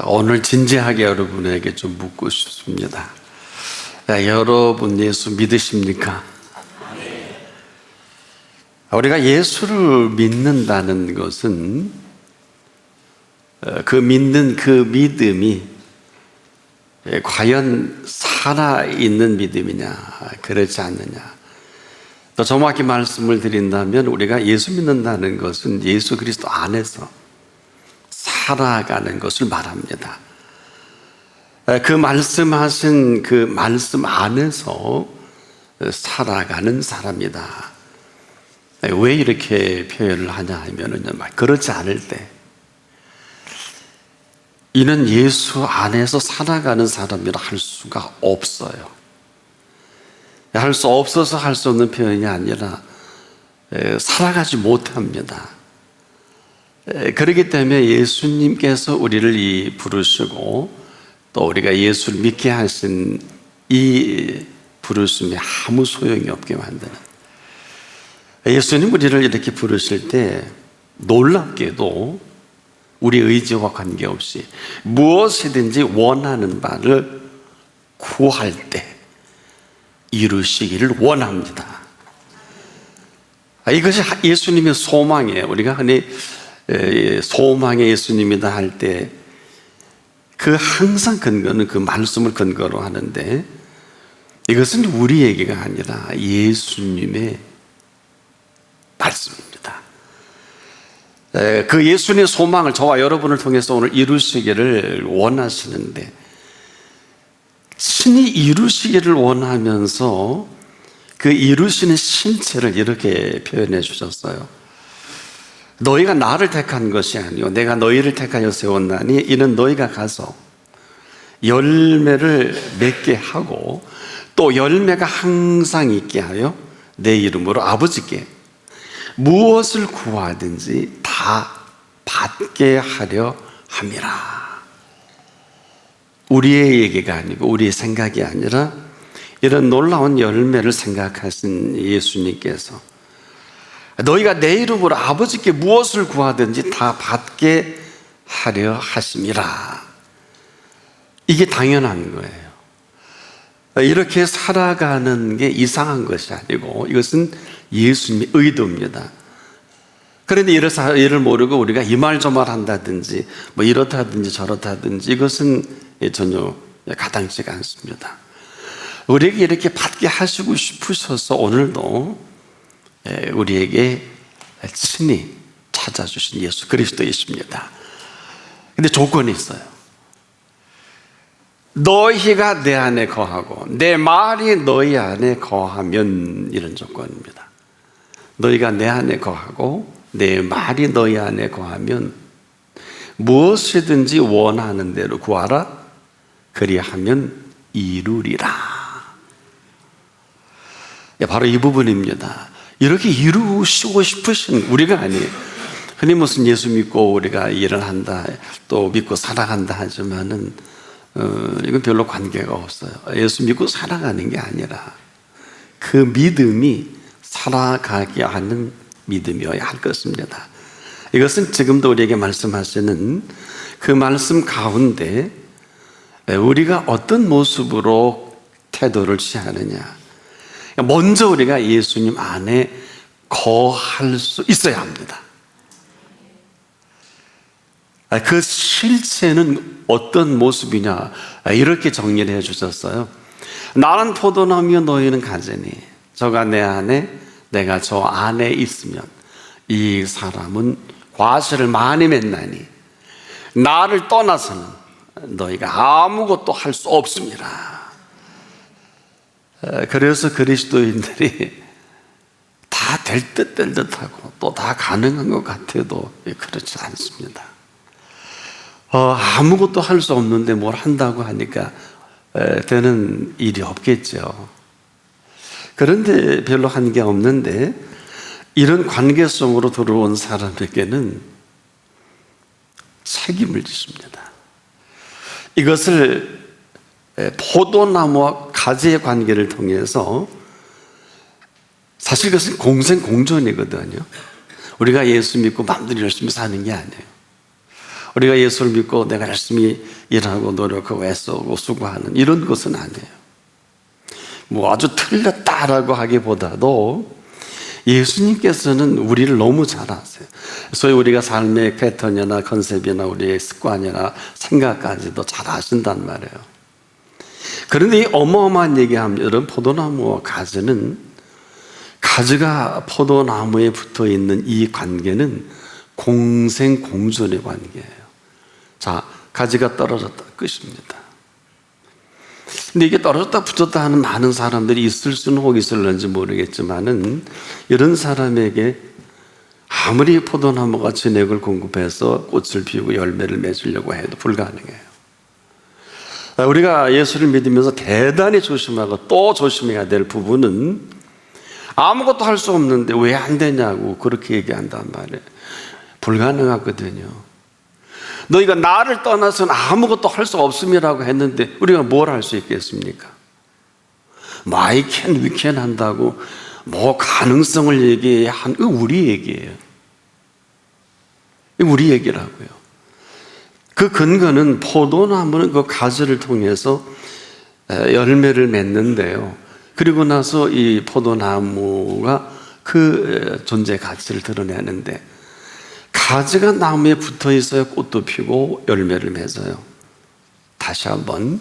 오늘 진지하게 여러분에게 좀 묻고 싶습니다. 여러분 예수 믿으십니까? 우리가 예수를 믿는다는 것은 그 믿는 그 믿음이 과연 살아있는 믿음이냐 그렇지 않느냐. 또 정확히 말씀을 드린다면 우리가 예수 믿는다는 것은 예수 그리스도 안에서 살아가는 것을 말합니다. 그 말씀하신 그 말씀 안에서 살아가는 사람이다. 왜 이렇게 표현을 하냐 하면은요, 그렇지 않을 때 이는 예수 안에서 살아가는 사람이라 할 수가 없어요. 할 수 없어서 할 수 없는 표현이 아니라 살아가지 못합니다. 그렇기 때문에 예수님께서 우리를 부르시고 또 우리가 예수를 믿게 하신 이 부르심이 아무 소용이 없게 만드는, 예수님 우리를 이렇게 부르실 때 놀랍게도 우리 의지와 관계없이 무엇이든지 원하는 바를 구할 때 이루시기를 원합니다. 이것이 예수님의 소망이에요. 우리가 흔히 소망의 예수님이다 할 때 그 항상 근거는 그 말씀을 근거로 하는데, 이것은 우리 얘기가 아니라 예수님의 말씀입니다. 그 예수님의 소망을 저와 여러분을 통해서 오늘 이루시기를 원하시는데, 신이 이루시기를 원하면서 그 이루시는 실체를 이렇게 표현해 주셨어요. 너희가 나를 택한 것이 아니요 내가 너희를 택하여 세웠나니 이는 너희가 가서 열매를 맺게 하고 또 열매가 항상 있게 하여 내 이름으로 아버지께 무엇을 구하든지 다 받게 하려 함이라. 우리의 얘기가 아니고 우리의 생각이 아니라 이런 놀라운 열매를 생각하신 예수님께서 너희가 내 이름으로 아버지께 무엇을 구하든지 다 받게 하려 하심이라. 이게 당연한 거예요. 이렇게 살아가는 게 이상한 것이 아니고 이것은 예수님의 의도입니다. 그런데 이를 모르고 우리가 이 말 저 말 한다든지 뭐 이렇다든지 저렇다든지 이것은 전혀 가당치가 않습니다. 우리에게 이렇게 받게 하시고 싶으셔서 오늘도 우리에게 친히 찾아주신 예수 그리스도이십니다. 근데 조건이 있어요. 너희가 내 안에 거하고 내 말이 너희 안에 거하면, 이런 조건입니다. 너희가 내 안에 거하고 내 말이 너희 안에 거하면 무엇이든지 원하는 대로 구하라. 그리하면 이루리라. 바로 이 부분입니다. 이렇게 이루시고 싶으신 우리가 아니에요. 흔히 무슨 예수 믿고 우리가 일을 한다, 또 믿고 살아간다 하지만은 이건 별로 관계가 없어요. 예수 믿고 살아가는 게 아니라 그 믿음이 살아가게 하는 믿음이어야 할 것입니다. 이것은 지금도 우리에게 말씀하시는 그 말씀 가운데 우리가 어떤 모습으로 태도를 취하느냐, 먼저 우리가 예수님 안에 거할 수 있어야 합니다. 그 실체는 어떤 모습이냐, 이렇게 정리를 해 주셨어요. 나는 포도나무요 너희는 가지니 저가 내 안에 내가 저 안에 있으면 이 사람은 과실을 많이 맺나니 나를 떠나서는 너희가 아무것도 할 수 없습니다. 그래서 그리스도인들이 다 될 듯 될 듯하고 또 다 가능한 것 같아도 그렇지 않습니다. 아무것도 할 수 없는데 뭘 한다고 하니까 되는 일이 없겠죠. 그런데 별로 한 게 없는데 이런 관계성으로 들어온 사람에게는 책임을 지십니다. 이것을 포도나무와 가지의 관계를 통해서, 사실 그것은 공생공존이거든요. 우리가 예수 믿고 마음대로 열심히 사는 게 아니에요. 우리가 예수를 믿고 내가 열심히 일하고 노력하고 애쓰고 수고하는 이런 것은 아니에요. 뭐 아주 틀렸다라고 하기보다도 예수님께서는 우리를 너무 잘 아세요. 소위 우리가 삶의 패턴이나 컨셉이나 우리의 습관이나 생각까지도 잘 아신단 말이에요. 그런데 이 어마어마한 얘기하면 여러분, 포도나무와 가지는, 가지가 포도나무에 붙어 있는 이 관계는 공생공존의 관계예요. 자, 가지가 떨어졌다 끝입니다. 근데 이게 떨어졌다 붙었다 하는 많은 사람들이 있을 수는 혹 있을는지 모르겠지만은, 이런 사람에게 아무리 포도나무가 진액을 공급해서 꽃을 피우고 열매를 맺으려고 해도 불가능해요. 우리가 예수를 믿으면서 대단히 조심하고 또 조심해야 될 부분은, 아무것도 할 수 없는데 왜 안 되냐고 그렇게 얘기한단 말이에요. 불가능하거든요. 너희가 나를 떠나서는 아무것도 할 수 없음이라고 했는데 우리가 뭘 할 수 있겠습니까? I can, we can 한다고 뭐 가능성을 얘기해야 한, 이거 우리 얘기예요. 이거 우리 얘기라고요. 그 근거는, 포도나무는 그 가지를 통해서 열매를 맺는데요, 그리고 나서 이 포도나무가 그 존재 가치를 드러내는데, 가지가 나무에 붙어 있어야 꽃도 피고 열매를 맺어요. 다시 한번,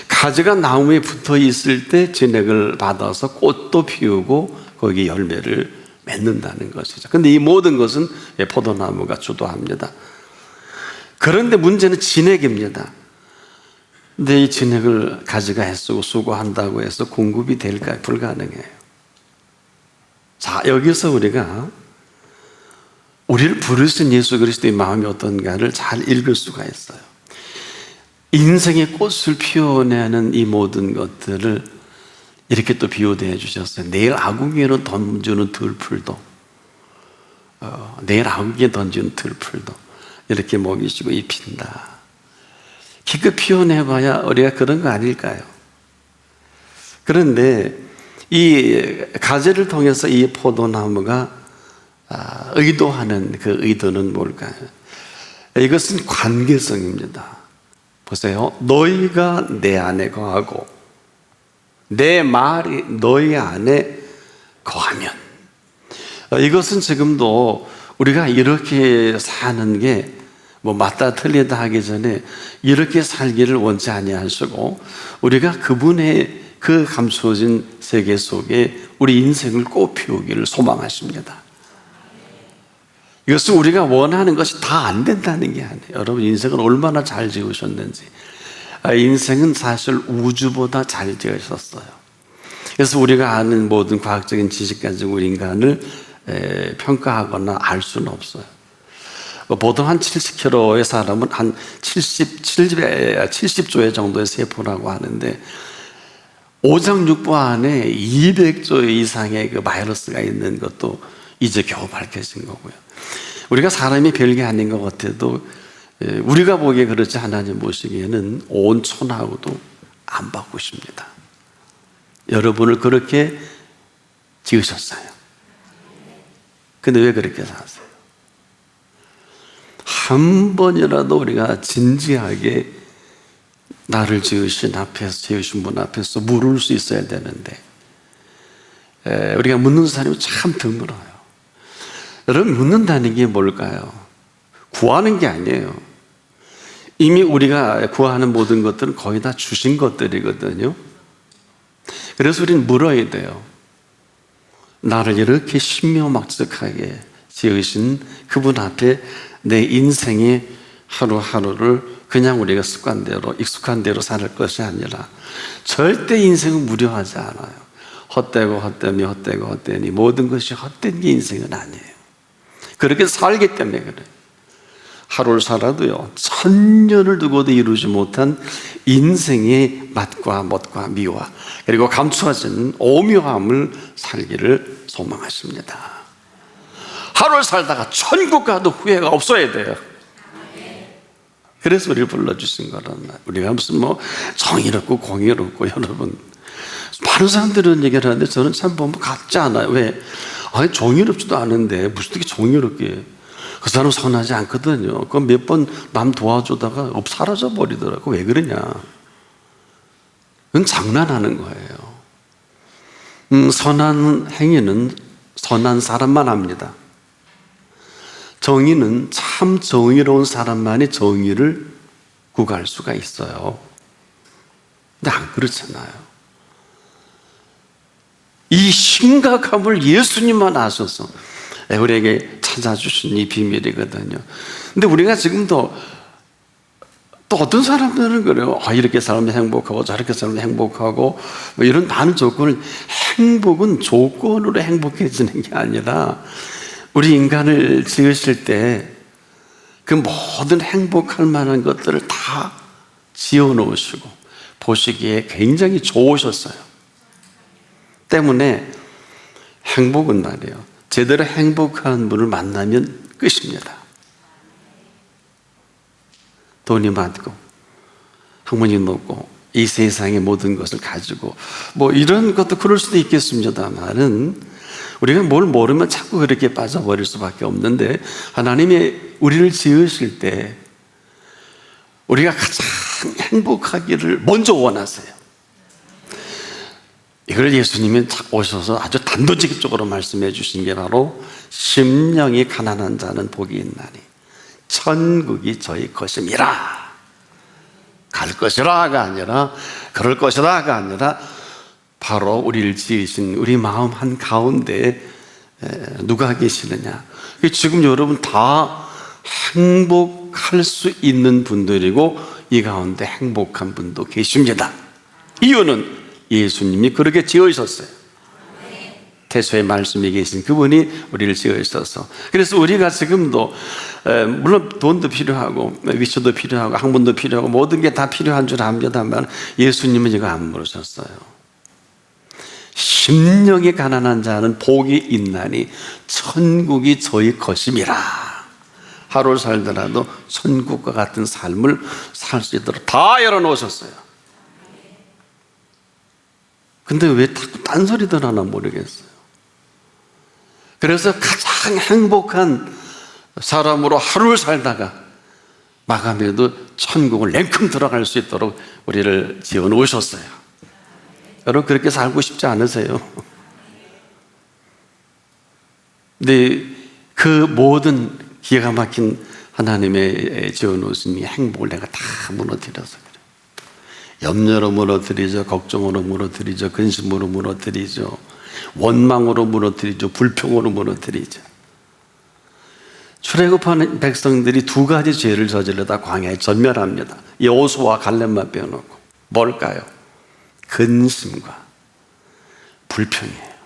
가지가 나무에 붙어 있을 때 진액을 받아서 꽃도 피우고 거기 열매를 맺는다는 것이죠. 그런데 이 모든 것은 포도나무가 주도합니다. 그런데 문제는 진액입니다. 근데 이 진액을 가지가 애쓰고 수고한다고 해서 공급이 될까요? 불가능해요. 자, 여기서 우리가 우리를 부르신 예수 그리스도의 마음이 어떤가를 잘 읽을 수가 있어요. 인생의 꽃을 피워내는 이 모든 것들을 이렇게 또 비유해 주셨어요. 내일 아궁이로 던지는 들풀도, 내일 아궁이에 던지는 들풀도 이렇게 먹이시고 입힌다. 기껏 피워내봐야 우리가 그런 거 아닐까요? 그런데 이 가지를 통해서 이 포도나무가 의도하는 그 의도는 뭘까요? 이것은 관계성입니다. 보세요. 너희가 내 안에 거하고 내 말이 너희 안에 거하면, 이것은 지금도 우리가 이렇게 사는 게 뭐 맞다 틀리다 하기 전에 이렇게 살기를 원치 아니하시고, 우리가 그분의 그 감추어진 세계 속에 우리 인생을 꽃피우기를 소망하십니다. 이것은 우리가 원하는 것이 다 안 된다는 게 아니에요. 여러분, 인생을 얼마나 잘 지으셨는지. 인생은 사실 우주보다 잘 지으셨어요. 그래서 우리가 아는 모든 과학적인 지식 가지고 인간을 평가하거나 알 수는 없어요. 보통 한 70kg의 사람은 한 70조의 정도의 세포라고 하는데, 오장육부 안에 200조 이상의 그 바이러스가 있는 것도 이제 겨우 밝혀진 거고요. 우리가 사람이 별게 아닌 것 같아도 우리가 보기에 그렇지, 하나님 보시기에는 온 천하고도 안 바꾸십니다. 여러분을 그렇게 지으셨어요. 근데 왜 그렇게 사세요? 한 번이라도 우리가 진지하게 나를 지으신 분 앞에서 물을 수 있어야 되는데, 우리가 묻는 사람이 참 드물어요. 여러분, 묻는다는 게 뭘까요? 구하는 게 아니에요. 이미 우리가 구하는 모든 것들은 거의 다 주신 것들이거든요. 그래서 우리는 물어야 돼요. 나를 이렇게 신묘막측하게 지으신 그분 앞에 내 인생의 하루하루를 그냥 우리가 습관대로, 익숙한 대로 살 것이 아니라, 절대 인생은 무료하지 않아요. 헛되니 모든 것이 헛된 게 인생은 아니에요. 그렇게 살기 때문에 그래요. 하루를 살아도요, 1000년을 두고도 이루지 못한 인생의 맛과 멋과 미와, 그리고 감추어진 오묘함을 살기를 소망하십니다. 하루를 살다가 천국 가도 후회가 없어야 돼요. 그래서 우리를 불러주신 거란 말이에요. 우리가 무슨 뭐 정의롭고 공의롭고, 여러분, 많은 사람들은 얘기를 하는데 저는 참 보면 같지 않아요. 왜? 아니, 정의롭지도 않은데 무슨 어떻게 정의롭게 해? 그 사람 선하지 않거든요. 그 몇 번 남 도와주다가 사라져 버리더라고. 왜 그러냐? 그건 장난하는 거예요. 선한 행위는 선한 사람만 합니다. 정의는 참 정의로운 사람만이 정의를 구가할 수가 있어요. 근데 안 그렇잖아요. 이 심각함을 예수님만 아셔서 우리에게 찾아주신 이 비밀이거든요. 근데 우리가 지금도 또 어떤 사람들은 그래요. 이렇게 살면 행복하고 저렇게 살면 행복하고 뭐 이런 많은 조건을, 행복은 조건으로 행복해지는 게 아니라 우리 인간을 지으실 때 그 모든 행복할 만한 것들을 다 지어 놓으시고 보시기에 굉장히 좋으셨어요. 때문에 행복은 말이에요, 제대로 행복한 분을 만나면 끝입니다. 돈이 많고 학문이 높고 이 세상의 모든 것을 가지고 뭐 이런 것도 그럴 수도 있겠습니다만은 우리가 뭘 모르면 자꾸 그렇게 빠져버릴 수밖에 없는데, 하나님이 우리를 지으실 때 우리가 가장 행복하기를 먼저 원하세요. 이걸 예수님이 오셔서 아주 단도직입적으로 말씀해 주신 게 바로 심령이 가난한 자는 복이 있나니 천국이 저희 것임이라. 갈 것이라가 아니라 그럴 것이라가 아니라 바로 우리를 지으신 우리 마음 한가운데 누가 계시느냐. 지금 여러분 다 행복할 수 있는 분들이고 이 가운데 행복한 분도 계십니다. 이유는 예수님이 그렇게 지으셨어요. 태초에 말씀이 계신 그분이 우리를 지으셔서. 그래서 우리가 지금도 물론 돈도 필요하고 위치도 필요하고 학문도 필요하고 모든 게 다 필요한 줄 압니다만 예수님은 이거 안 물으셨어요. 심령이 가난한 자는 복이 있나니 천국이 저희 것임이라. 하루 살더라도 천국과 같은 삶을 살 수 있도록 다 열어놓으셨어요. 근데 왜 자꾸 딴소리들 하나 모르겠어요. 그래서 가장 행복한 사람으로 하루를 살다가 마감해도 천국을 냉큼 들어갈 수 있도록 우리를 지어 놓으셨어요. 여러분 그렇게 살고 싶지 않으세요? 근데 그 모든 기가 막힌 하나님의 지어놓으신 이 행복을 내가 다 무너뜨려서 그래요. 염려로 무너뜨리죠, 걱정으로 무너뜨리죠, 근심으로 무너뜨리죠, 원망으로 무너뜨리죠, 불평으로 무너뜨리죠. 출애굽하는 백성들이 두 가지 죄를 저지르다 광야에 전멸합니다. 여호수아와 갈렙만 빼놓고. 뭘까요? 근심과 불평이에요.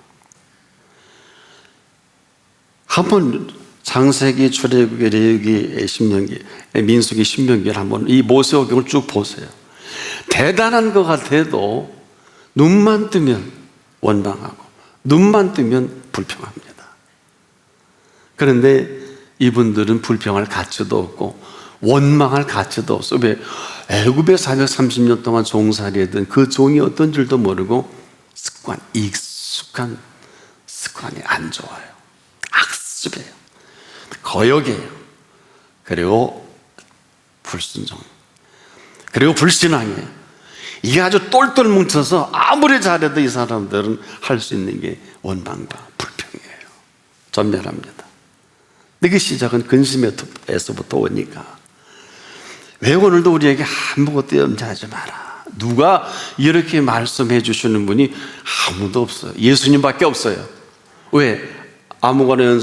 한번 창세기, 출애굽기, 레위기, 신명기, 민수기, 신명기를 한번 이 모세오경을 쭉 보세요. 대단한 것 같아도 눈만 뜨면 원망하고 눈만 뜨면 불평합니다. 그런데 이분들은 불평할 가치도 없고 원망할 가치도 없어. 왜? 애굽에 430년 동안 종살이했던 그 종이 어떤 줄도 모르고 익숙한 습관이 안 좋아요. 악습이에요. 거역이에요. 그리고 불순종, 그리고 불신앙이에요. 이게 아주 똘똘 뭉쳐서 아무리 잘해도 이 사람들은 할 수 있는 게 원망과 불평이에요. 전멸합니다. 근데 그 시작은 근심에서부터 오니까. 왜 오늘도 우리에게 아무것도 염려하지 마라. 누가 이렇게 말씀해 주시는 분이 아무도 없어요. 예수님밖에 없어요. 왜? 아무거나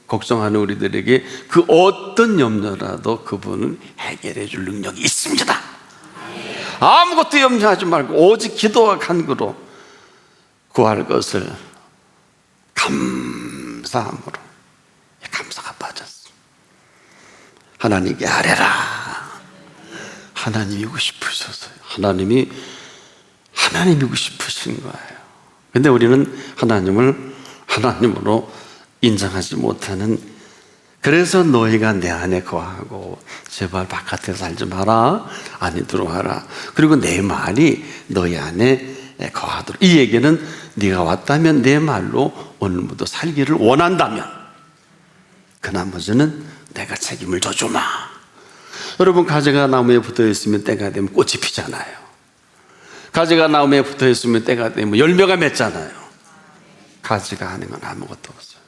걱정하는 우리들에게 그 어떤 염려라도 그분은 해결해 줄 능력이 있습니다. 아무것도 염려하지 말고 오직 기도와 간구로 구할 것을 감사함으로, 감사가 빠졌어. 하나님께 아뢰라. 하나님이고 싶으셨어요. 하나님이고 싶으신 거예요. 근데 우리는 하나님을 하나님으로 인정하지 못하는, 그래서 너희가 내 안에 거하고 제발 바깥에 살지 마라, 안에 들어와라. 그리고 내 말이 너희 안에 거하도록. 이 얘기는 네가 왔다면 내 말로 오늘부터 살기를 원한다면 그 나머지는 내가 책임을 져주마. 여러분, 가지가 나무에 붙어 있으면 때가 되면 꽃이 피잖아요. 가지가 나무에 붙어 있으면 때가 되면 열매가 맺잖아요. 가지가 하는 건 아무것도 없어요.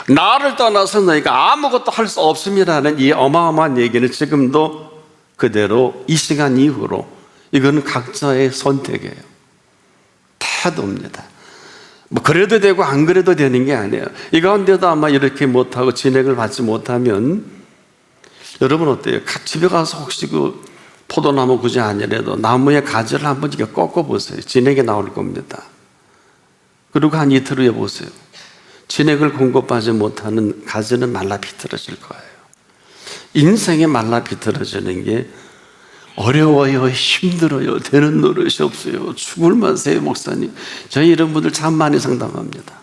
나를 떠나서 너희가 아무것도 할 수 없음이라는 이 어마어마한 얘기는 지금도 그대로 이 시간 이후로 이거는 각자의 선택이에요. 태도입니다. 뭐 그래도 되고 안 그래도 되는 게 아니에요. 이 가운데도 아마 이렇게 못하고 진액을 받지 못하면 여러분 어때요? 집에 가서 혹시 그 포도나무 굳이 아니라도 나무의 가지를 한번 이렇게 꺾어보세요. 진액이 나올 겁니다. 그리고 한 이틀 후에 보세요. 진액을 공급하지 못하는 가지는 말라 비틀어질 거예요. 인생에 말라 비틀어지는 게 어려워요, 힘들어요, 되는 노릇이 없어요, 죽을 맛이에요. 목사님, 저희 이런 분들 참 많이 상담합니다.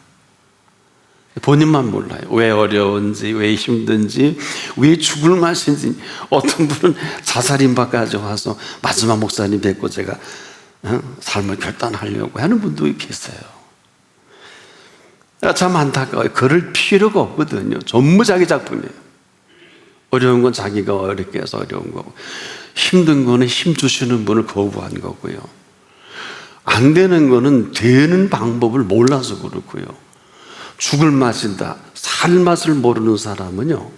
본인만 몰라요. 왜 어려운지, 왜 힘든지, 왜 죽을 맛인지. 어떤 분은 자살임박까지 와서 마지막 목사님 뵙고 제가 삶을 결단하려고 하는 분도 계세요. 참 안타까워요. 그럴 필요가 없거든요. 전부 자기 작품이에요. 어려운 건 자기가 어렵게 해서 어려운 거고, 힘든 거는 힘 주시는 분을 거부한 거고요. 안 되는 거는 되는 방법을 몰라서 그렇고요. 죽을 맛이다, 살 맛을 모르는 사람은요,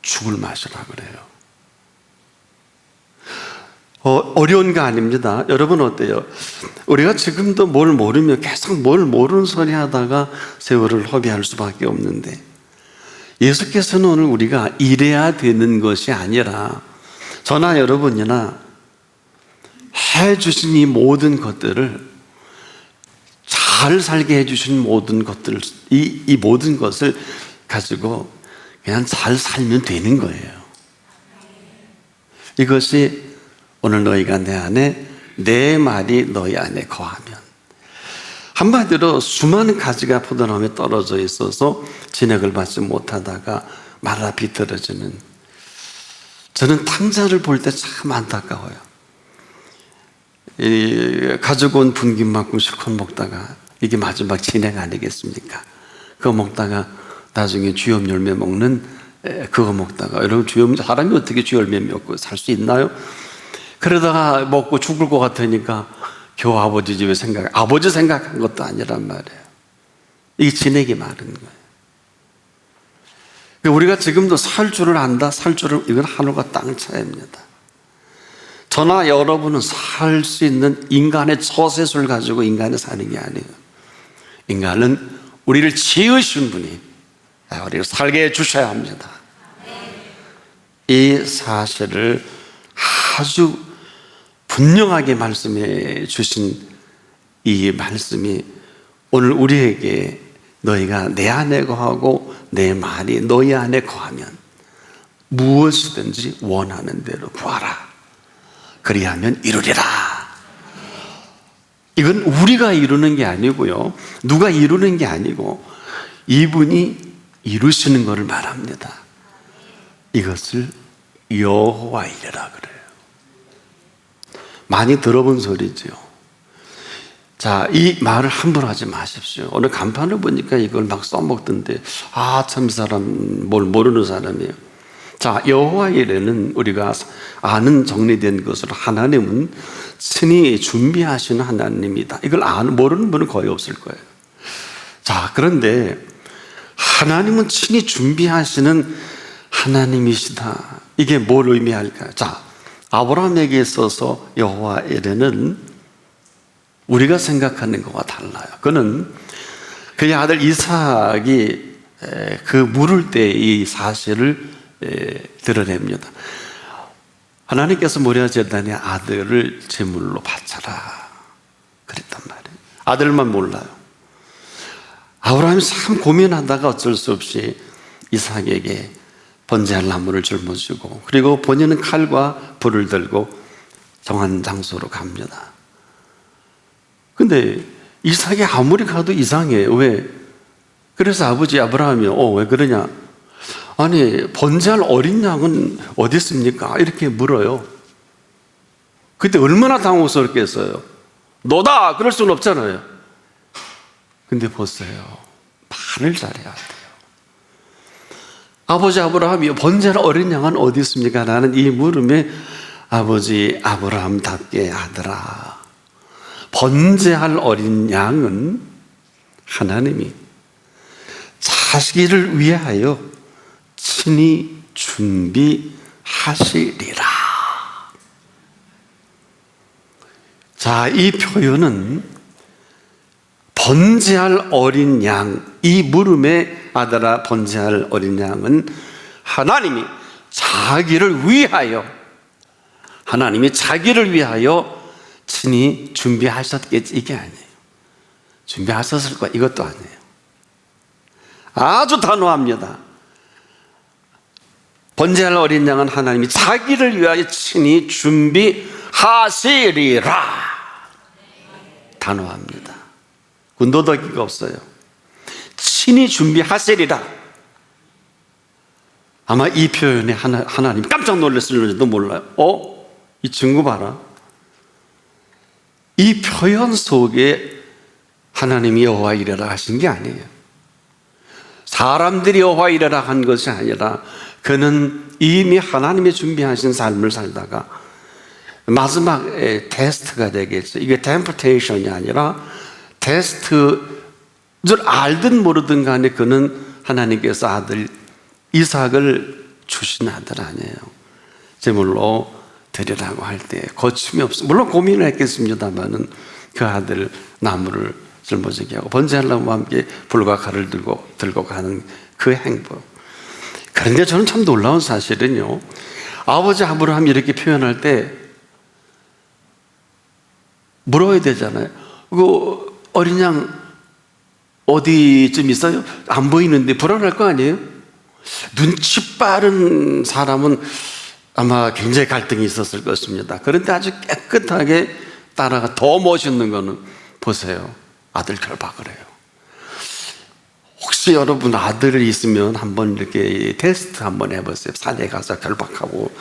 죽을 맛이라 그래요. 어려운 거 아닙니다. 여러분 어때요? 우리가 지금도 뭘 모르면 계속 뭘 모르는 소리 하다가 세월을 허비할 수밖에 없는데, 예수께서는 오늘 우리가 이래야 되는 것이 아니라 저나 여러분이나 해주신 이 모든 것들을, 잘 살게 해주신 모든 것들, 이 모든 것을 가지고 그냥 잘 살면 되는 거예요. 이것이 오늘 너희가 내 안에, 내 말이 너희 안에 거하면. 한마디로 수많은 가지가 포도나무에 떨어져 있어서 진액을 받지 못하다가 말라 비틀어지는, 저는 탕자를 볼 때 참 안타까워요. 가지고 온 분깃만큼 실컷 먹다가 이게 마지막 진액 아니겠습니까? 그거 먹다가 나중에 쥐염 열매 먹는, 그거 먹다가, 여러분 쥐염, 사람이 어떻게 쥐열매 먹고 살 수 있나요? 그러다가 먹고 죽을 것 같으니까 겨우 아버지 집에 아버지 생각한 것도 아니란 말이에요. 이게 진액이 마른 거예요. 우리가 지금도 살 줄을 안다, 살 줄을, 이건 하늘과 땅 차이입니다. 저나 여러분은 살 수 있는 인간의 처세술 가지고 인간이 사는 게 아니에요. 인간은 우리를 지으신 분이 우리를 살게 해주셔야 합니다. 이 사실을 아주 분명하게 말씀해 주신 이 말씀이 오늘 우리에게, 너희가 내 안에 거하고 내 말이 너희 안에 거하면 무엇이든지 원하는 대로 구하라. 그리하면 이루리라. 이건 우리가 이루는 게 아니고요, 누가 이루는 게 아니고 이분이 이루시는 것을 말합니다. 이것을 여호와 이래라 그래요. 많이 들어본 소리죠. 자, 이 말을 함부로 하지 마십시오. 오늘 간판을 보니까 이걸 막 써먹던데, 참 이 사람 뭘 모르는 사람이에요. 자, 여호와 이레는 우리가 아는 정리된 것으로 하나님은 친히 준비하시는 하나님이다. 이걸 모르는 분은 거의 없을 거예요. 자, 그런데 하나님은 친히 준비하시는 하나님이시다. 이게 뭘 의미할까요? 자, 아브라함에게 있어서 여호와 이레는 우리가 생각하는 것과 달라요. 그는 그의 아들 이삭이 그 물을 때 이 사실을 드러냅니다. 하나님께서 모리아 제단에 아들을 제물로 바쳐라 그랬단 말이에요. 아들만 몰라요. 아브라함이 참 고민하다가 어쩔 수 없이 이삭에게 번제할 나무를 짊어지고, 그리고 본인은 칼과 불을 들고 정한 장소로 갑니다. 근데 이삭이 아무리 가도 이상해요. 왜? 그래서 아버지 아브라함이 왜 그러냐? 아니, 번제할 어린 양은 어디 있습니까? 이렇게 물어요. 그때 얼마나 당혹스럽겠어요. 너다! 그럴 수는 없잖아요. 근데 보세요. 말을 잘해야 돼요. 아버지 아브라함이 번제할 어린 양은 어디 있습니까? 라는 이 물음에 아버지 아브라함답게 아들아, 번제할 어린 양은 하나님이 자기를 위하여 친히 준비하시리라. 자, 이 표현은 번제할 어린 양, 이 물음에 아들아 번제할 어린 양은 하나님이 자기를 위하여, 하나님이 자기를 위하여 친히 준비하셨겠지, 이게 아니에요. 준비하셨을 거야, 이것도 아니에요. 아주 단호합니다. 번제할 어린 양은 하나님이 자기를 위하여 친히 준비하시리라. 단호합니다. 군더더기가 없어요. 친히 준비하시리라. 아마 이 표현에 하나님 깜짝 놀랐을지도 몰라요. 이 친구 봐라. 이 표현 속에 하나님이 여호와 이레라 하신 게 아니에요. 사람들이 여호와 이레라 한 것이 아니라 그는 이미 하나님이 준비하신 삶을 살다가 마지막에 테스트가 되겠죠. 이게 템프테이션이 아니라 테스트를 알든 모르든 간에 그는 하나님께서 아들 이삭을 주신 아들 아니에요. 제물로 드리라고 할 때 거침이 없어. 물론 고민을 했겠습니다만은 그 아들 나무를 짊어지게 하고 번제하려고 함께 불과 칼을 들고 가는 그 행보. 그런데 저는 참 놀라운 사실은요, 아버지 아브라함이 이렇게 표현할 때 물어야 되잖아요. 그 어린 양 어디쯤 있어요? 안 보이는데 불안할 거 아니에요? 눈치 빠른 사람은 아마 굉장히 갈등이 있었을 것입니다. 그런데 아주 깨끗하게 따라가. 더 멋있는 거는 보세요. 아들 결박을 해요. 혹시 여러분 아들이 있으면 한번 이렇게 테스트 한번 해보세요. 산에 가서 결박하고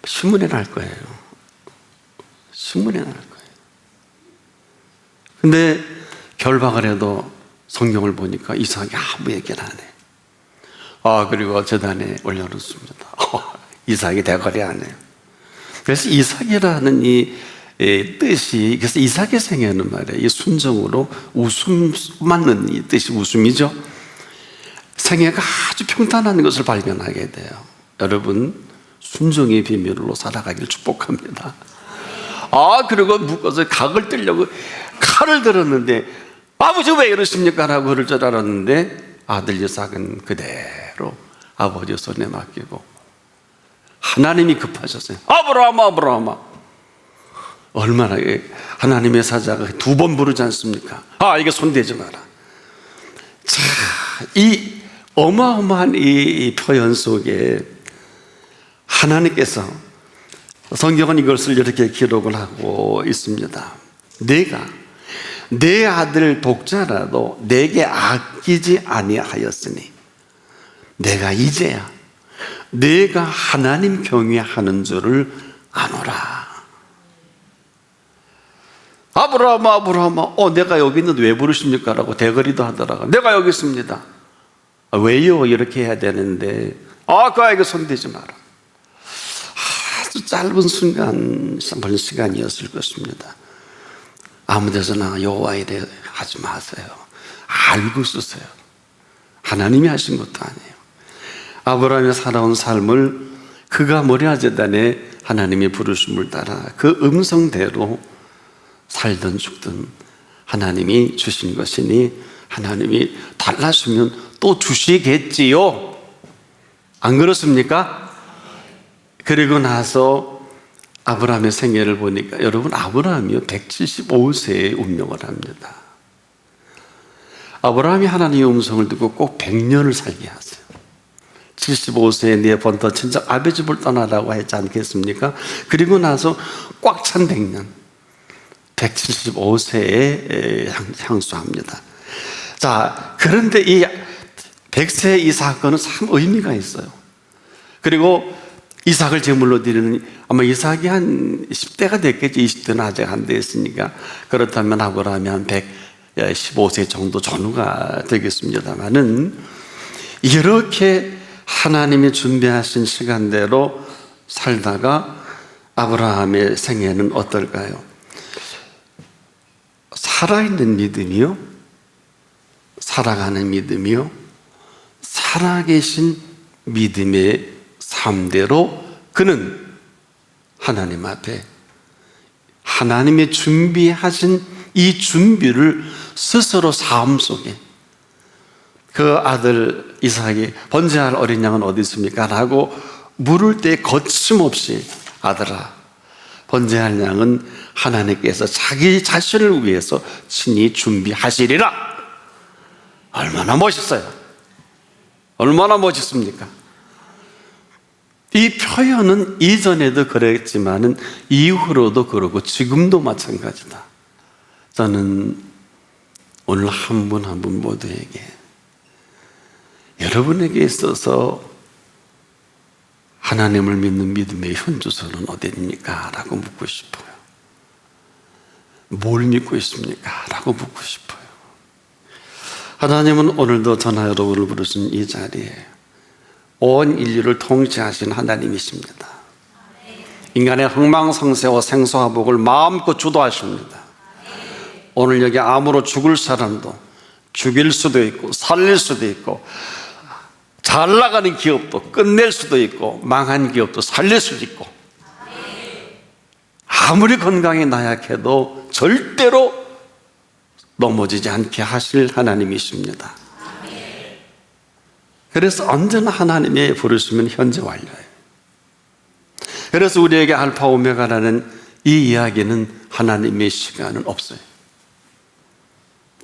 신문에 날 거예요. 신문에 날 거예요. 근데 결박을 해도 성경을 보니까 이삭이 아무 얘기를 안 해. 그리고 재단에 올려놓습니다. 이삭이 대거리 안 해요. 그래서 이삭이라는 이 뜻이, 그래서 이삭의 생애는 말이에요, 이 순종으로 웃음 맞는 이 뜻이 웃음이죠. 생애가 아주 평탄한 것을 발견하게 돼요. 여러분, 순종의 비밀로 살아가길 축복합니다. 그리고 묶어서 각을 뜨려고 칼을 들었는데 아버지 왜 이러십니까? 라고 그럴 줄 알았는데 아들 이삭은 그대로 아버지 손에 맡기고 하나님이 급하셨어요. 아브라함아. 얼마나 하나님의 사자가 2번 부르지 않습니까? 이게 손대지 마라. 자, 이 어마어마한 이 표현 속에 하나님께서, 성경은 이것을 이렇게 기록을 하고 있습니다. 내가 내 아들 독자라도 내게 아끼지 아니하였으니 내가 이제야 내가 하나님 경외하는 줄을 아노라. 아브라함아, 내가 여기 있는데 왜 부르십니까? 라고 대거리도 하더라고. 내가 여기 있습니다. 왜요? 이렇게 해야 되는데 그 아이가 손대지 마라. 아주 짧은 시간이었을 것입니다. 아무 데서나 여호와 이레 하지 마세요. 알고 쓰세요. 하나님이 하신 것도 아니에요. 아브라함이 살아온 삶을 그가 모리아 제단에 하나님의 부르심을 따라 그 음성대로 살든 죽든 하나님이 주신 것이니 하나님이 달라주면 또 주시겠지요. 안 그렇습니까? 그리고 나서 아브라함의 생애를 보니까 여러분, 아브라함이요 175세에 운명을 합니다. 아브라함이 하나님의 음성을 듣고 꼭 100년을 살게 하세요. 75세에 네 번터 친척 아베 집을 떠나라고 했지 않겠습니까? 그리고 나서 꽉 찬 100년, 175세에 향수합니다. 자, 그런데 이 100세 이 사건은 참 의미가 있어요. 그리고 이삭을 제물로 드리는, 아마 이삭이 한 10대가 됐겠지. 20대는 아직 안 됐으니까. 그렇다면 아브라함이 한 15세 정도 전후가 되겠습니다만은, 이렇게 하나님이 준비하신 시간대로 살다가 아브라함의 생애는 어떨까요? 살아있는 믿음이요, 살아가는 믿음이요, 살아계신 믿음의 삶대로 그는 하나님 앞에 하나님의 준비하신 이 준비를 스스로 삶 속에, 그 아들 이삭이 번제할 어린 양은 어디 있습니까? 라고 물을 때 거침없이, 아들아, 번제할 양은 하나님께서 자기 자신을 위해서 친히 준비하시리라. 얼마나 멋있어요. 얼마나 멋있습니까? 이 표현은 이전에도 그랬지만은 이후로도 그러고 지금도 마찬가지다. 저는 오늘 한 분 한 분 모두에게, 여러분에게 있어서 하나님을 믿는 믿음의 현주소는 어디입니까? 라고 묻고 싶어요. 뭘 믿고 있습니까? 라고 묻고 싶어요. 하나님은 오늘도 저나 여러분을 부르신 이 자리에 온 인류를 통치하신 하나님이십니다. 인간의 흥망성쇠와 생사화복을 마음껏 주도하십니다. 오늘 여기 암으로 죽을 사람도 죽일 수도 있고 살릴 수도 있고, 잘 나가는 기업도 끝낼 수도 있고 망한 기업도 살릴 수도 있고, 아무리 건강이 나약해도 절대로 넘어지지 않게 하실 하나님이십니다. 그래서 언제나 하나님의 부르시면 현재 완료예요. 그래서 우리에게 알파 오메가라는 이 이야기는 하나님의 시간은 없어요.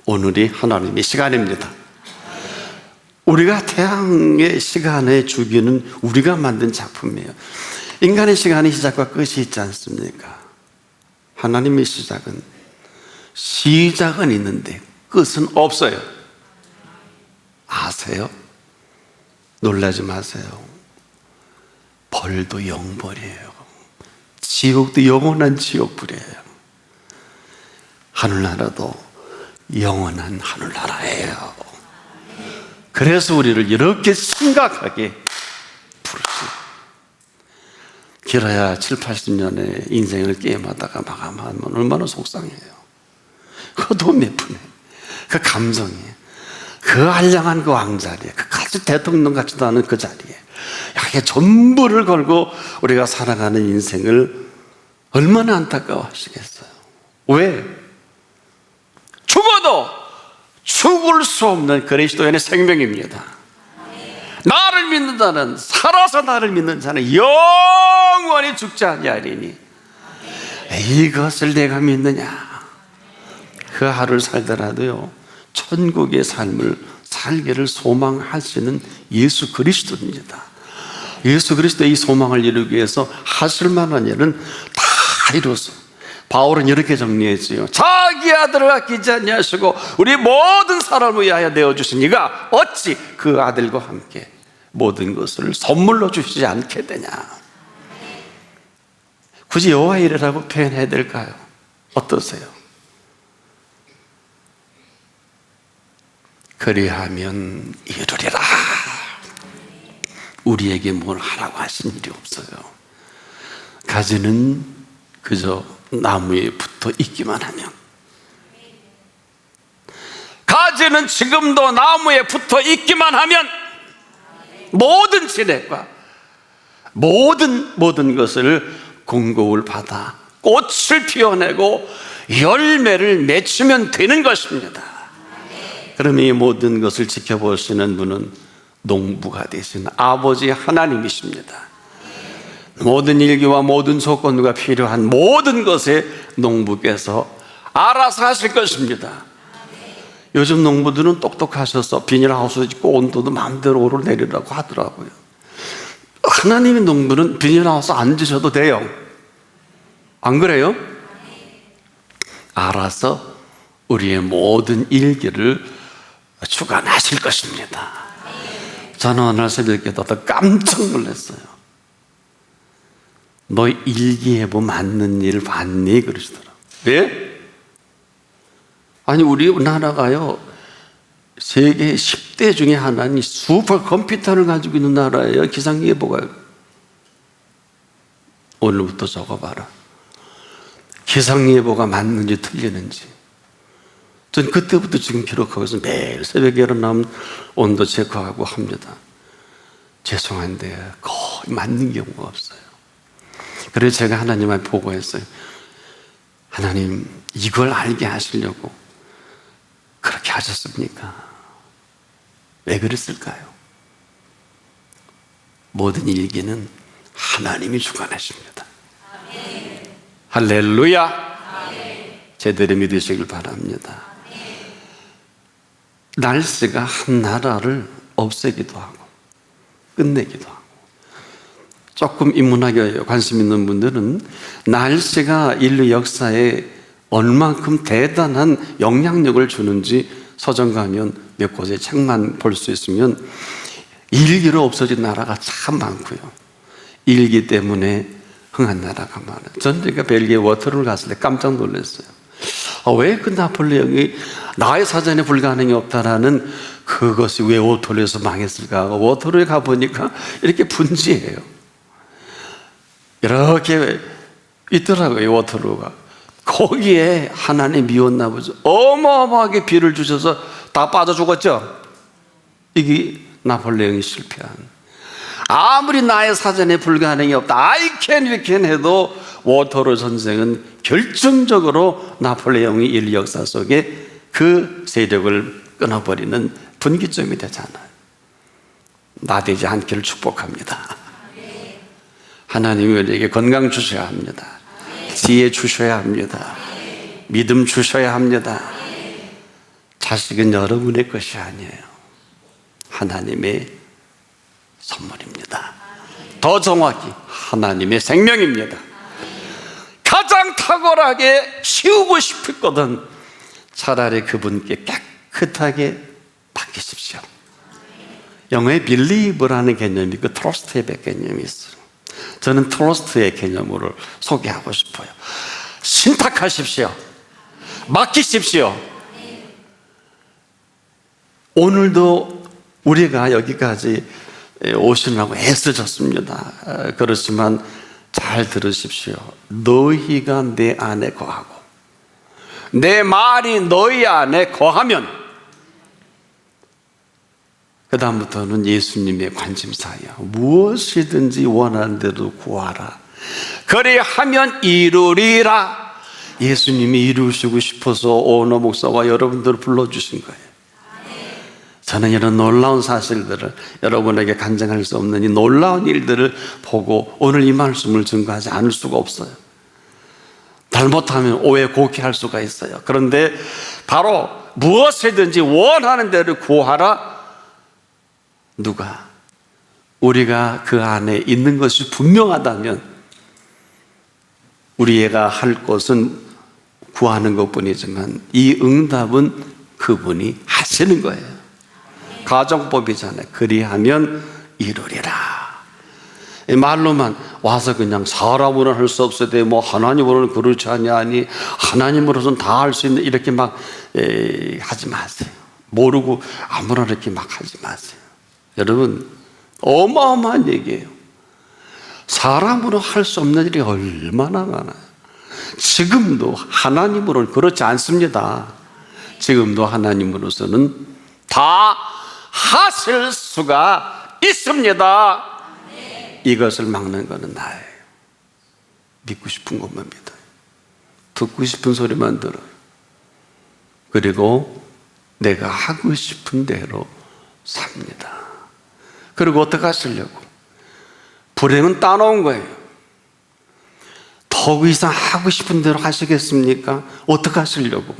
오늘이 하나님의 시간입니다. 우리가 태양의 시간의 주기는 우리가 만든 작품이에요. 인간의 시간이 시작과 끝이 있지 않습니까? 하나님의 시작은 있는데 끝은 없어요. 아세요? 놀라지 마세요. 벌도 영벌이에요. 지옥도 영원한 지옥불이에요. 하늘나라도 영원한 하늘나라예요. 그래서 우리를 이렇게 심각하게 부르시고, 길어야 7, 80년의 인생을 게임하다가 마감하면 얼마나 속상해요. 그것도 몇 푼에, 그 감정이, 그 알량한 그 왕자리에, 그 같이 대통령 같지도 않은 그 자리에 이게 전부를 걸고 우리가 살아가는 인생을 얼마나 안타까워 하시겠어요. 왜? 죽어도 죽을 수 없는 그리스도인의 생명입니다. 나를 믿는 자는, 살아서 나를 믿는 자는 영원히 죽지 아니하리니 이것을 내가 믿느냐. 그 하루를 살더라도요, 천국의 삶을 살기를 소망하시는 예수 그리스도입니다. 예수 그리스도의 이 소망을 이루기 위해서 하실 만한 일은 다 이루어서, 바울은 이렇게 정리했지요. 자기 아들을 아끼지 아니하시고 우리 모든 사람을 위하여 내어주신 이가 어찌 그 아들과 함께 모든 것을 선물로 주시지 않게 되냐. 굳이 여호와의 일이라고 표현해야 될까요? 어떠세요? 그리하면 이루리라. 우리에게 뭘 하라고 하신 일이 없어요. 가지는 그저 나무에 붙어 있기만 하면, 가지는 지금도 나무에 붙어 있기만 하면 모든 진액과 모든 것을 공급을 받아 꽃을 피워내고 열매를 맺으면 되는 것입니다. 그러면 이 모든 것을 지켜보시는 분은 농부가 되신 아버지 하나님이십니다. 모든 일기와 모든 조건과 필요한 모든 것에 농부께서 알아서 하실 것입니다. 요즘 농부들은 똑똑하셔서 비닐하우스 짓고 온도도 마음대로 오르내리라고 하더라고요. 하나님의 농부는 비닐하우스 안 지셔도 돼요. 안 그래요? 알아서 우리의 모든 일기를 주관하실 것입니다. 저는 오늘 새벽에도 깜짝 놀랐어요. 너 일기예보 맞는 일 봤니? 그러시더라고요. 왜? 아니 우리 나라가요 세계 10대 중에 하나는 슈퍼컴퓨터를 가지고 있는 나라예요. 기상예보가. 오늘부터 적어봐라. 기상예보가 맞는지 틀리는지. 전 그때부터 지금 기록하고 있어서 매일 새벽에 일어나면 온도 체크하고 합니다. 죄송한데 거의 맞는 경우가 없어요. 그래서 제가 하나님한테 보고했어요. 하나님, 이걸 알게 하시려고 그렇게 하셨습니까? 왜 그랬을까요? 모든 일기는 하나님이 주관하십니다. 아멘. 할렐루야. 아멘. 제대로 믿으시길 바랍니다. 아멘. 날씨가 한 나라를 없애기도 하고 끝내기도 하고, 조금 인문학에 관심 있는 분들은 날씨가 인류 역사에 얼만큼 대단한 영향력을 주는지 서점 가면 몇 곳에 책만 볼 수 있으면 일기로 없어진 나라가 참 많고요. 일기 때문에 흥한 나라가 많아요. 저는 제가 벨기에 워터루를 갔을 때 깜짝 놀랐어요. 왜 그 나폴레옹이 나의 사전에 불가능이 없다라는 그것이 왜 워터루에서 망했을까? 워터루에 가보니까 이렇게 분지해요. 이렇게 있더라고요, 워터루가. 거기에 하나님 미웠나 보죠. 어마어마하게 비를 주셔서 다 빠져 죽었죠. 이게 나폴레옹이 실패한. 아무리 나의 사전에 불가능이 없다, I can, we can 해도 워터루 전쟁은 결정적으로 나폴레옹이 인류 역사 속에 그 세력을 끊어버리는 분기점이 되잖아요. 나대지 않기를 축복합니다. 하나님이 우리에게 건강 주셔야 합니다. 지혜 주셔야 합니다. 믿음 주셔야 합니다. 자식은 여러분의 것이 아니에요. 하나님의 선물입니다. 더 정확히 하나님의 생명입니다. 가장 탁월하게 키우고 싶었거든 차라리 그분께 깨끗하게 맡기십시오. 영어에 believe라는 개념이 있고 trust의 개념이 있어요. 저는 트러스트의 개념을 소개하고 싶어요. 신탁하십시오. 맡기십시오. 오늘도 우리가 여기까지 오시느라고 애쓰셨습니다. 그렇지만 잘 들으십시오. 너희가 내 안에 거하고 내 말이 너희 안에 거하면, 그 다음부터는 예수님의 관심사예요. 무엇이든지 원하는 대로 구하라. 그리하면 이루리라. 예수님이 이루시고 싶어서 오너 목사와 여러분들을 불러주신 거예요. 저는 이런 놀라운 사실들을, 여러분에게 간증할 수 없는 이 놀라운 일들을 보고 오늘 이 말씀을 증거하지 않을 수가 없어요. 잘못하면 오해 곡해할 수가 있어요. 그런데 바로 무엇이든지 원하는 대로 구하라. 누가? 우리가 그 안에 있는 것이 분명하다면 우리가 할 것은 구하는 것뿐이지만 이 응답은 그분이 하시는 거예요. 가정법이잖아요. 그리하면 이루리라. 말로만 와서 그냥 사람으로는 할 수 없어도 뭐 하나님으로는 그렇지 않냐니 하나님으로서는 다 할 수 있는, 이렇게 막 하지 마세요. 모르고 아무나 이렇게 막 하지 마세요. 여러분, 어마어마한 얘기예요. 사람으로 할 수 없는 일이 얼마나 많아요. 지금도 하나님으로는 그렇지 않습니다. 지금도 하나님으로서는 다 하실 수가 있습니다. 이것을 막는 것은 나예요. 믿고 싶은 것만 믿어요. 듣고 싶은 소리만 들어요. 그리고 내가 하고 싶은 대로 삽니다. 그리고 어떻게 하시려고? 불행은 따놓은 거예요. 더 이상 하고 싶은 대로 하시겠습니까? 어떻게 하시려고?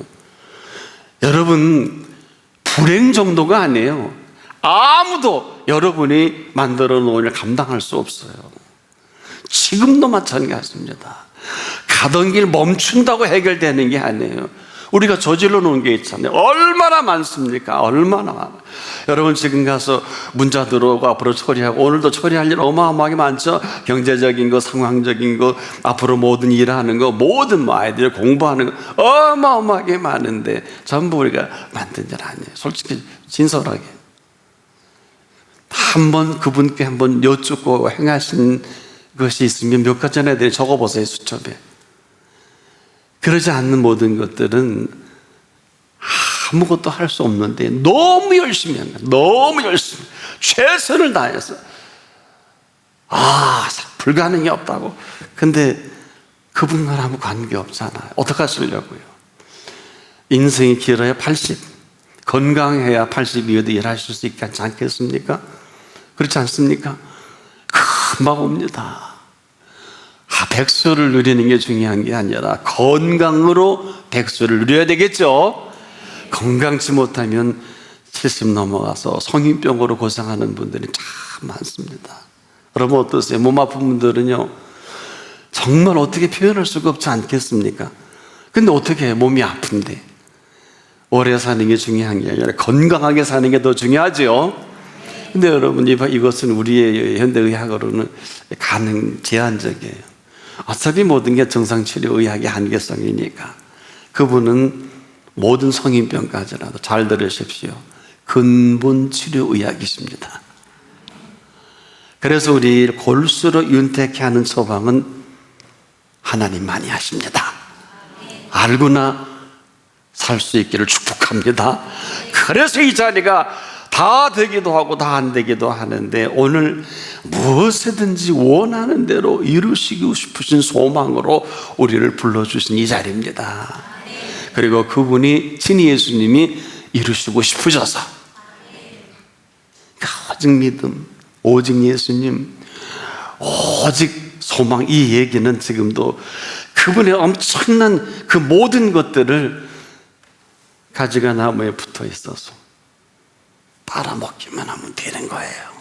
여러분, 불행 정도가 아니에요. 아무도 여러분이 만들어 놓은 일 감당할 수 없어요. 지금도 마찬가지입니다. 가던 길 멈춘다고 해결되는 게 아니에요. 우리가 저질러 놓은 게 있잖아요. 얼마나 많습니까? 얼마나 많아요. 여러분 지금 가서 문자 들어오고 앞으로 처리하고 오늘도 처리할 일 어마어마하게 많죠. 경제적인 거, 상황적인 거, 앞으로 모든 일하는 거, 모든 뭐 아이들 공부하는 거 어마어마하게 많은데 전부 우리가 만든 일 아니에요. 솔직히 진솔하게 한번 그분께 한번 여쭙고 행하신 것이 있으면 몇 가지 전에 적어보세요. 수첩에. 그러지 않는 모든 것들은 아무것도 할 수 없는데 너무 열심히 한 거예요. 너무 열심히 최선을 다해서 불가능이 없다고. 근데 그분과 아무 관계없잖아요. 어떻게 하시려고요? 인생이 길어야 80, 건강해야 80이어도 일하실 수 있지 않겠습니까? 그렇지 않습니까? 금방 옵니다. 백수를 누리는 게 중요한 게 아니라 건강으로 백수를 누려야 되겠죠. 건강치 못하면 70 넘어가서 성인병으로 고생하는 분들이 참 많습니다. 여러분 어떠세요? 몸 아픈 분들은요 정말 어떻게 표현할 수가 없지 않겠습니까? 근데 어떻게 해요? 몸이 아픈데. 오래 사는 게 중요한 게 아니라 건강하게 사는 게 더 중요하죠. 근데 여러분 이것은 우리의 현대의학으로는 제한적이에요. 어차피 모든 게 정상치료의학의 한계성이니까. 그분은 모든 성인병까지라도 잘 들으십시오. 근본치료의학이십니다. 그래서 우리 골수로 윤택케 하는 처방은 하나님만이 하십니다. 알고나 살 수 있기를 축복합니다. 그래서 이 자리가 다 되기도 하고 다 안 되기도 하는데 오늘 무엇이든지 원하는 대로 이루시고 싶으신 소망으로 우리를 불러주신 이 자리입니다. 그리고 그분이 친히 예수님이 이루시고 싶으셔서 오직 믿음, 오직 예수님, 오직 소망, 이 얘기는 지금도 그분의 엄청난 그 모든 것들을 가지가 나무에 붙어 있어서 빨아먹기만 하면 되는 거예요.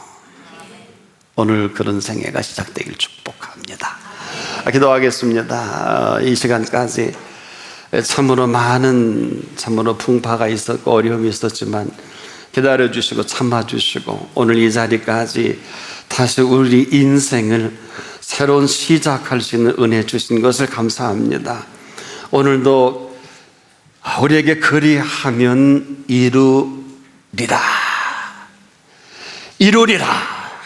오늘 그런 생애가 시작되길 축복합니다. 기도하겠습니다. 이 시간까지 참으로 참으로 풍파가 있었고 어려움이 있었지만 기다려주시고 참아주시고 오늘 이 자리까지 다시 우리 인생을 새로운 시작할 수 있는 은혜 주신 것을 감사합니다. 오늘도 우리에게 그리하면 이루리라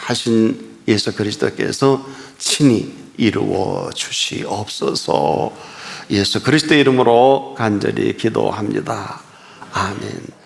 하신 예수 그리스도께서 친히 이루어 주시옵소서. 예수 그리스도 이름으로 간절히 기도합니다. 아멘.